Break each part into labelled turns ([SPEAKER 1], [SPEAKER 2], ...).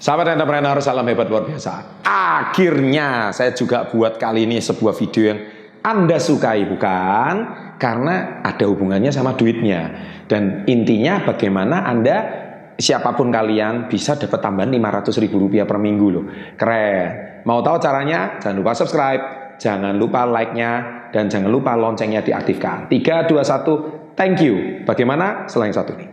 [SPEAKER 1] Sahabat entrepreneur, salam hebat luar biasa. Akhirnya saya juga buat kali ini sebuah video yang Anda sukai, bukan? Karena ada hubungannya sama duitnya. Dan intinya bagaimana Anda, siapapun kalian, bisa dapat tambahan Rp500.000 per minggu loh. Keren. Mau tahu caranya? Jangan lupa subscribe, jangan lupa like-nya, dan jangan lupa loncengnya diaktifkan. 3, 2, 1, thank you. Bagaimana selain satu ini?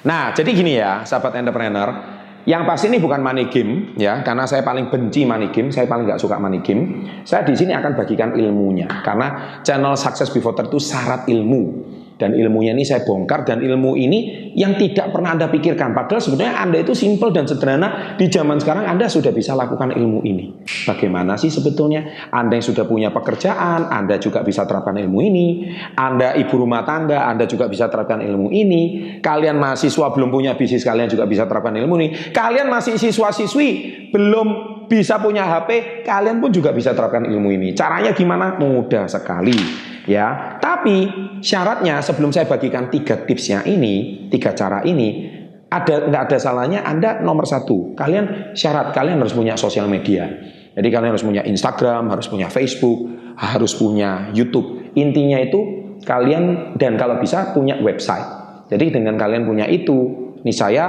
[SPEAKER 1] Nah, jadi gini ya, sahabat entrepreneur, yang pasti ini bukan money game ya, karena saya paling benci money game, saya paling nggak suka money game. Saya di sini akan bagikan ilmunya, karena channel Success Before 30 itu syarat ilmu. Dan ilmunya ini saya bongkar, dan ilmu ini yang tidak pernah Anda pikirkan. Padahal sebenarnya Anda itu simple dan sederhana. Di zaman sekarang Anda sudah bisa lakukan ilmu ini. Bagaimana sih sebetulnya? Anda yang sudah punya pekerjaan, Anda juga bisa terapkan ilmu ini. Anda ibu rumah tangga, Anda juga bisa terapkan ilmu ini. Kalian mahasiswa belum punya bisnis, kalian juga bisa terapkan ilmu ini. Kalian masih siswa-siswi, belum bisa punya HP, kalian pun juga bisa terapkan ilmu ini. Caranya gimana? Mudah sekali. Ya, tapi syaratnya sebelum saya bagikan 3 tipsnya ini, 3 cara ini, nggak ada salahnya Anda nomor 1, kalian harus punya sosial media. Jadi kalian harus punya Instagram, harus punya Facebook, harus punya YouTube. Intinya itu kalian, dan kalau bisa punya website. Jadi dengan kalian punya itu, nih saya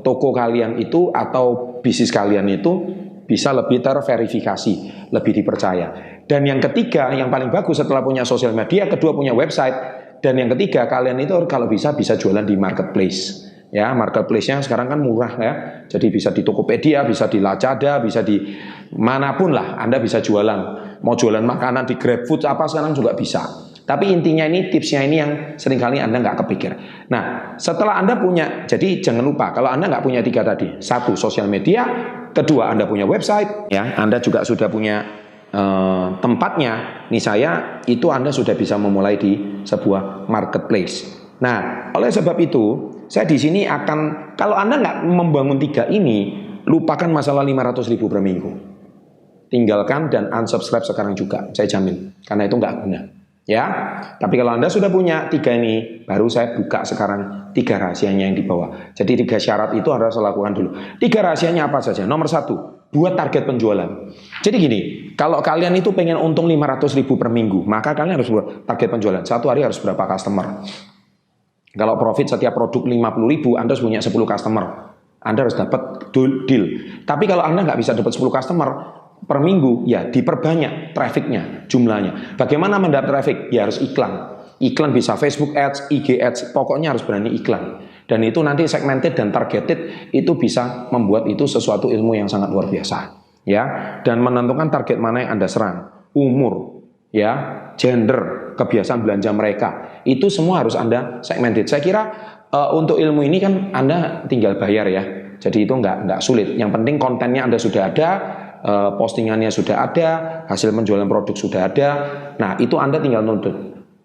[SPEAKER 1] toko kalian itu atau bisnis kalian itu bisa lebih terverifikasi, lebih dipercaya. Dan yang ketiga, yang paling bagus setelah punya sosial media, kedua punya website, dan yang ketiga kalian itu kalau bisa jualan di marketplace. Ya, marketplace-nya sekarang kan murah ya. Jadi bisa di Tokopedia, bisa di Lazada, bisa di manapun lah Anda bisa jualan. Mau jualan makanan di GrabFood apa sekarang juga bisa. Tapi intinya ini, tipsnya ini yang seringkali Anda nggak kepikir. Nah, setelah Anda punya, jadi jangan lupa kalau Anda nggak punya 3 tadi. 1, sosial media. Kedua, Anda punya website. Ya, Anda juga sudah punya tempatnya. Nih saya, itu Anda sudah bisa memulai di sebuah marketplace. Nah, oleh sebab itu, saya di sini akan, kalau Anda nggak membangun 3 ini, lupakan masalah 500.000 per minggu. Tinggalkan dan unsubscribe sekarang juga, saya jamin. Karena itu nggak guna. Ya, tapi kalau Anda sudah punya 3 ini, baru saya buka sekarang 3 rahasianya yang di bawah. Jadi 3 syarat itu harus saya lakukan dulu. 3 rahasianya apa saja? Nomor 1, buat target penjualan. Jadi gini, kalau kalian itu pengen untung 500.000 per minggu, maka kalian harus buat target penjualan. 1 hari harus berapa customer? Kalau profit setiap produk 50.000, Anda harus punya 10 customer. Anda harus dapat deal. Tapi kalau Anda nggak bisa dapat 10 customer per minggu, ya diperbanyak trafficnya, jumlahnya. Bagaimana mendapat traffic? Ya harus iklan. Iklan bisa Facebook Ads, IG Ads, pokoknya harus berani iklan. Dan itu nanti segmented dan targeted, itu bisa membuat itu sesuatu ilmu yang sangat luar biasa. Ya, dan menentukan target mana yang Anda serang. Umur, ya, gender, kebiasaan belanja mereka. Itu semua harus Anda segmented. Saya kira untuk ilmu ini kan Anda tinggal bayar ya. Jadi itu nggak sulit. Yang penting kontennya Anda sudah ada, postingannya sudah ada, hasil penjualan produk sudah ada. Nah, itu Anda tinggal nuntut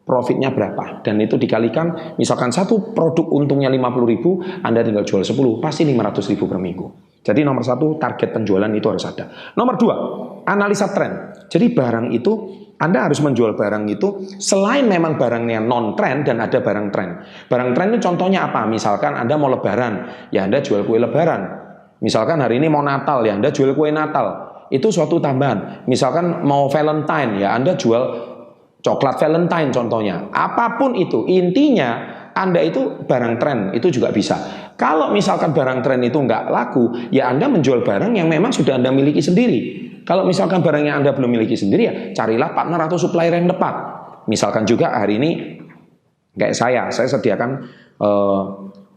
[SPEAKER 1] profitnya berapa, dan itu dikalikan, misalkan satu produk untungnya 50.000, Anda tinggal jual 10, pasti 500.000 per minggu. Jadi nomor 1, target penjualan itu harus ada. Nomor 2, analisa tren. Jadi barang itu, Anda harus menjual barang itu selain memang barangnya non-trend dan ada barang tren. Barang tren itu contohnya apa? Misalkan Anda mau lebaran, ya Anda jual kue lebaran. Misalkan hari ini mau Natal, ya Anda jual kue Natal. Itu suatu tambahan. Misalkan mau Valentine, ya Anda jual coklat Valentine contohnya. Apapun itu, intinya Anda itu barang tren, itu juga bisa. Kalau misalkan barang tren itu nggak laku, ya Anda menjual barang yang memang sudah Anda miliki sendiri. Kalau misalkan barang yang Anda belum miliki sendiri, ya carilah partner atau supplier yang tepat. Misalkan juga hari ini, kayak saya sediakan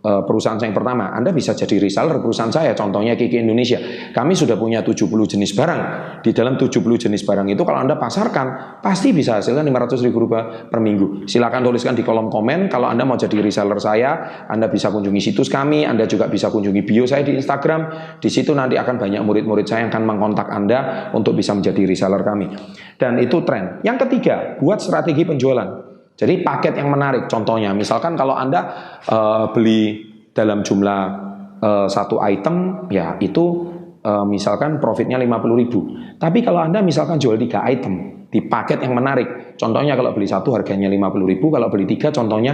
[SPEAKER 1] perusahaan saya yang pertama. Anda bisa jadi reseller perusahaan saya, contohnya Kiki Indonesia. Kami sudah punya 70 jenis barang. Di dalam 70 jenis barang itu kalau Anda pasarkan, pasti bisa hasilkan Rp500.000 per minggu. Silakan tuliskan di kolom komen kalau Anda mau jadi reseller saya. Anda bisa kunjungi situs kami, Anda juga bisa kunjungi bio saya di Instagram. Di situ nanti akan banyak murid-murid saya yang akan mengkontak Anda untuk bisa menjadi reseller kami. Dan itu tren. Yang ketiga, buat strategi penjualan. Jadi paket yang menarik, contohnya misalkan kalau Anda beli dalam jumlah satu item, ya itu misalkan profitnya 50.000. Tapi kalau Anda misalkan jual 3 item di paket yang menarik, contohnya kalau beli 1 harganya 50.000, kalau beli 3 contohnya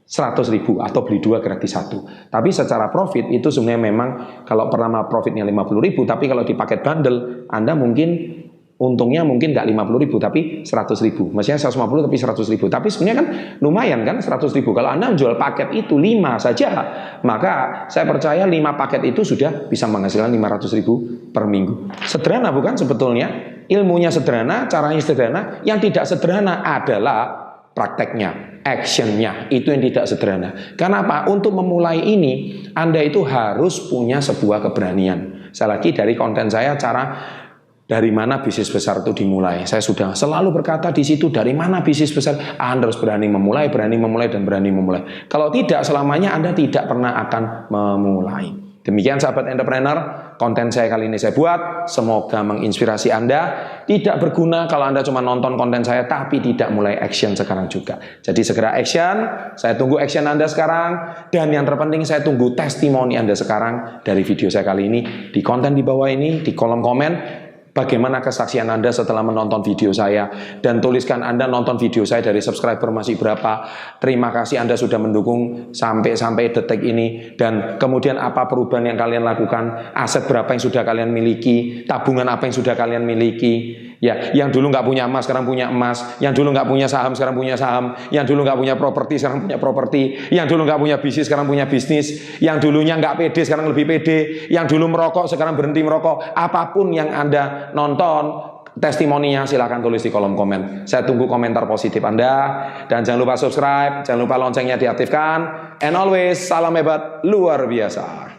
[SPEAKER 1] 100.000, atau beli 2 gratis 1. Tapi secara profit itu sebenarnya memang kalau pertama profitnya 50.000, tapi kalau di paket bundle Anda mungkin untungnya mungkin nggak 50.000 tapi 100.000. Maksudnya 150 tapi 100.000. Tapi sebenarnya kan lumayan kan 100.000. Kalau Anda menjual paket itu 5 saja, maka saya percaya 5 paket itu sudah bisa menghasilkan 500.000 per minggu. Sederhana bukan sebetulnya? Ilmunya sederhana, caranya sederhana. Yang tidak sederhana adalah prakteknya, actionnya, itu yang tidak sederhana. Kenapa? Untuk memulai ini, Anda itu harus punya sebuah keberanian. Saya lagi dari konten saya, cara dari mana bisnis besar itu dimulai. Saya sudah selalu berkata di situ, dari mana bisnis besar, Anda harus berani memulai, dan berani memulai. Kalau tidak, selamanya Anda tidak pernah akan memulai. Demikian sahabat entrepreneur, konten saya kali ini saya buat, semoga menginspirasi Anda. Tidak berguna kalau Anda cuma nonton konten saya tapi tidak mulai action sekarang juga. Jadi segera action, saya tunggu action Anda sekarang. Dan yang terpenting saya tunggu testimoni Anda sekarang dari video saya kali ini. Di konten di bawah ini, di kolom komen, bagaimana kesaksian Anda setelah menonton video saya. Dan tuliskan Anda nonton video saya dari subscriber masih berapa. Terima kasih Anda sudah mendukung sampai detik ini. Dan kemudian apa perubahan yang kalian lakukan. Aset berapa yang sudah kalian miliki. Tabungan apa yang sudah kalian miliki. Ya, yang dulu nggak punya emas sekarang punya emas. Yang dulu nggak punya saham sekarang punya saham. Yang dulu nggak punya properti sekarang punya properti. Yang dulu nggak punya bisnis sekarang punya bisnis. Yang dulunya nggak pede sekarang lebih pede. Yang dulu merokok sekarang berhenti merokok. Apapun yang Anda nonton, testimoninya silahkan tulis di kolom komen. Saya tunggu komentar positif Anda. Dan jangan lupa subscribe, jangan lupa loncengnya diaktifkan. And always, salam hebat luar biasa.